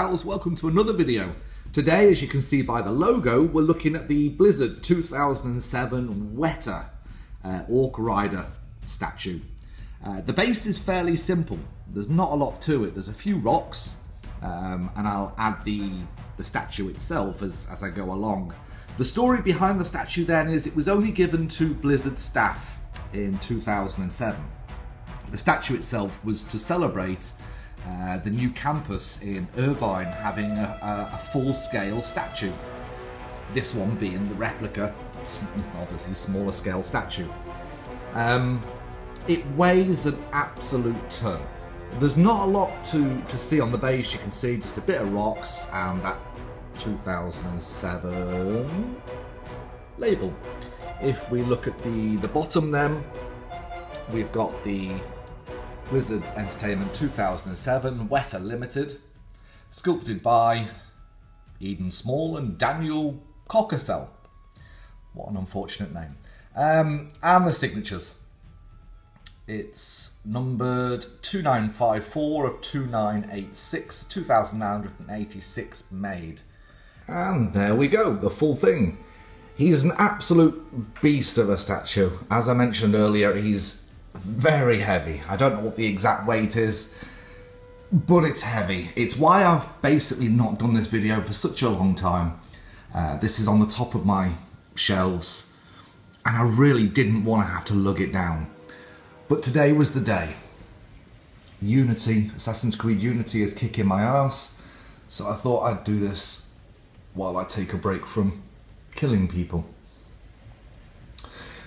pals, welcome to another video. Today, as you can see by the logo, we're looking at the Blizzard 2007 WETA WolfRider statue. The base is fairly simple, there's not a lot to it, there's a few rocks, and I'll add the statue itself as I go along. The story behind the statue then is it was only given to Blizzard staff in 2007. The statue itself was to celebrate the new campus in Irvine having a full-scale statue. This one being the replica, obviously smaller scale statue. It weighs an absolute ton. There's not a lot to see on the base. You can see just a bit of rocks and that 2007 label. If we look at the bottom then, we've got the Blizzard Entertainment 2007 WETA Limited, sculpted by Eden Small and Daniel Cockasell. What an unfortunate name. And the signatures. It's numbered 2954 of 2986, 2,986 made. And there we go, the full thing. He's an absolute beast of a statue. As I mentioned earlier, he's very heavy. I don't know what the exact weight is, but it's heavy. It's why I've basically not done this video for such a long time. This is on the top of my shelves, and I really didn't want to have to lug it down. But today was the day. Unity, Assassin's Creed Unity is kicking my ass, so I thought I'd do this while I take a break from killing people.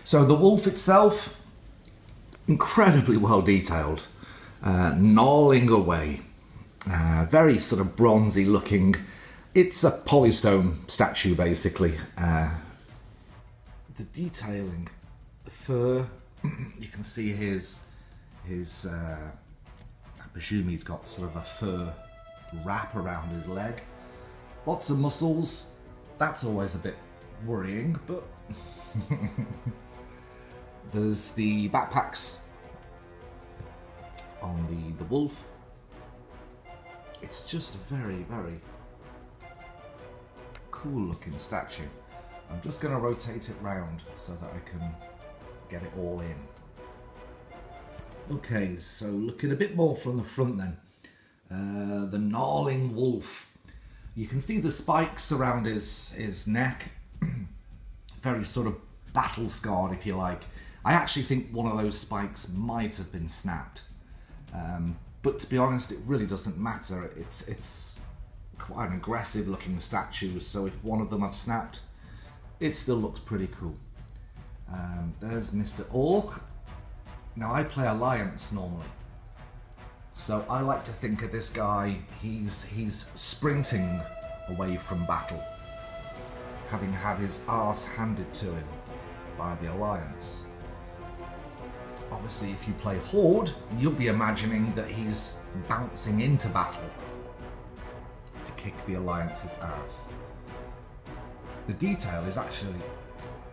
So the wolf itself, incredibly well detailed, gnawing away, very sort of bronzy looking. It's a polystone statue basically. The detailing, the fur, you can see his I presume he's got sort of a fur wrap around his leg. Lots of muscles, that's always a bit worrying, but there's the backpacks on the wolf. It's just a very, very cool looking statue. I'm just going to rotate it round so that I can get it all in. Okay, so looking a bit more from the front then. The gnarling wolf. You can see the spikes around his neck. Very sort of battle scarred, if you like. I actually think one of those spikes might have been snapped. But to be honest, it really doesn't matter. It's quite an aggressive looking statue, so if one of them have snapped, it still looks pretty cool. There's Mr. Orc. Now I play Alliance normally, so I like to think of this guy, he's sprinting away from battle, having had his arse handed to him by the Alliance. Obviously if you play Horde, you'll be imagining that he's bouncing into battle to kick the Alliance's ass. The detail is actually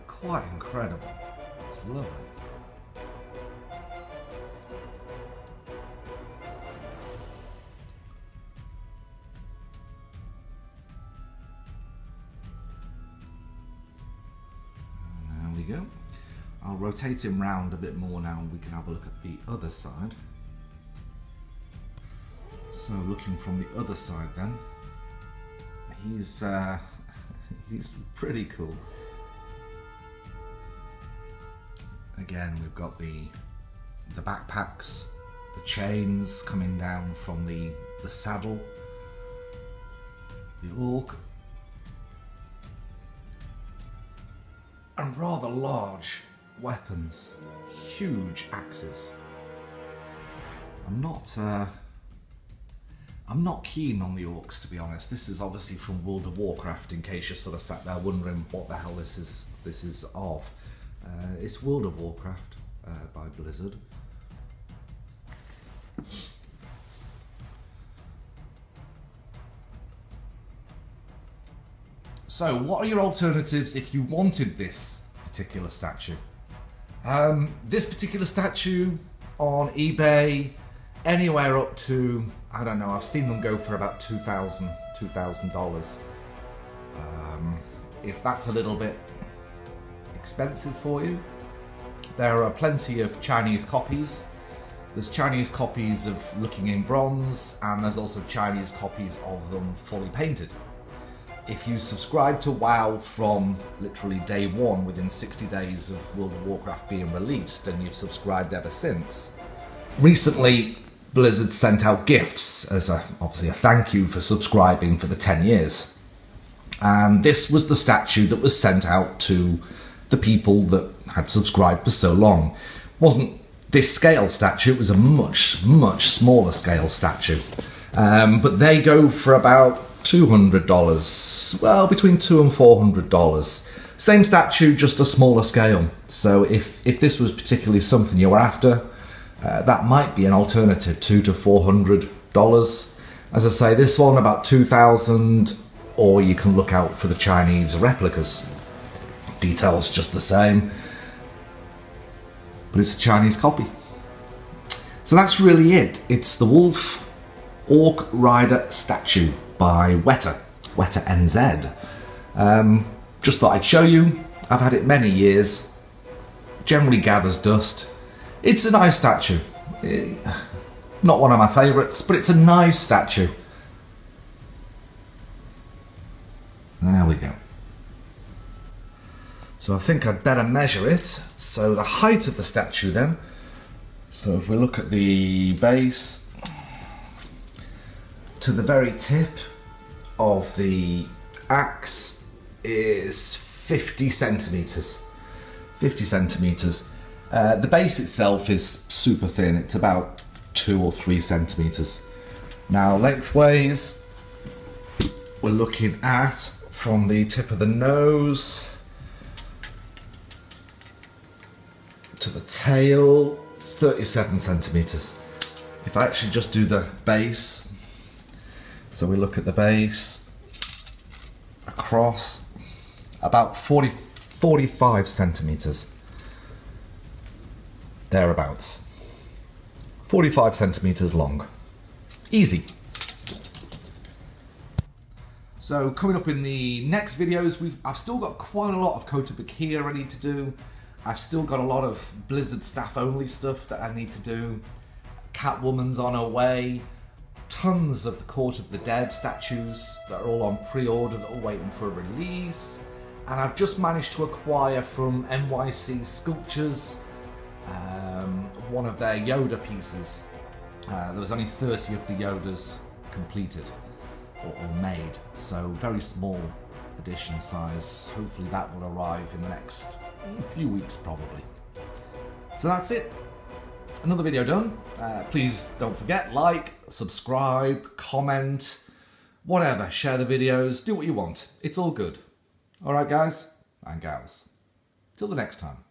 quite incredible. It's lovely. There we go. I'll rotate him round a bit more now and we can have a look at the other side. So looking from the other side then, he's pretty cool. Again, we've got the backpacks, the chains coming down from the saddle, the orc, and rather large weapons, huge axes. I'm not keen on the orcs, to be honest. This is obviously from World of Warcraft, in case you sort of sat there wondering what the hell this is of. It's World of Warcraft by Blizzard. So, what are your alternatives if you wanted this particular statue? This particular statue on eBay anywhere up to, I don't know, I've seen them go for about $2,000. If that's a little bit expensive for you, there are plenty of Chinese copies. There's Chinese copies of Looking in Bronze, and there's also Chinese copies of them fully painted. If you subscribe to WoW from literally day one, within 60 days of World of Warcraft being released, and you've subscribed ever since, recently Blizzard sent out gifts as obviously a thank you for subscribing for the 10 years. And this was the statue that was sent out to the people that had subscribed for so long. It wasn't this scale statue, it was a much, much smaller scale statue. But they go for about $200, well, between $200 and $400. Same statue, just a smaller scale. So if this was particularly something you were after, that might be an alternative, $200 to $400. As I say, this one about $2,000, or you can look out for the Chinese replicas. Details just the same, but it's a Chinese copy. So that's really it. It's the Wolf Orc Rider statue by WETA NZ. Just thought I'd show you. I've had it many years. Generally gathers dust. It's a nice statue. Not one of my favourites, but it's a nice statue. There we go. So I think I'd better measure it. So the height of the statue then. So if we look at the base to the very tip of the axe is 50 centimeters. 50 centimeters. The base itself is super thin. It's about 2 or 3 centimeters. Now lengthways, we're looking at from the tip of the nose to the tail, 37 centimeters. If I actually just do the base, so we look at the base across, about 45 centimeters, thereabouts. 45 centimeters long. Easy. So coming up in the next videos, I've still got quite a lot of Kota Bakia ready to do. I've still got a lot of Blizzard staff only stuff that I need to do. Catwoman's on her way. Tons of the Court of the Dead statues that are all on pre-order that are waiting for a release. And I've just managed to acquire from NYC Sculptures one of their Yoda pieces. There was only 30 of the Yodas completed or made, so very small edition size. Hopefully that will arrive in the next few weeks probably. So that's it. Another video done. Please don't forget, like, subscribe, comment, whatever, share the videos, do what you want. It's all good. Alright guys and gals, till the next time.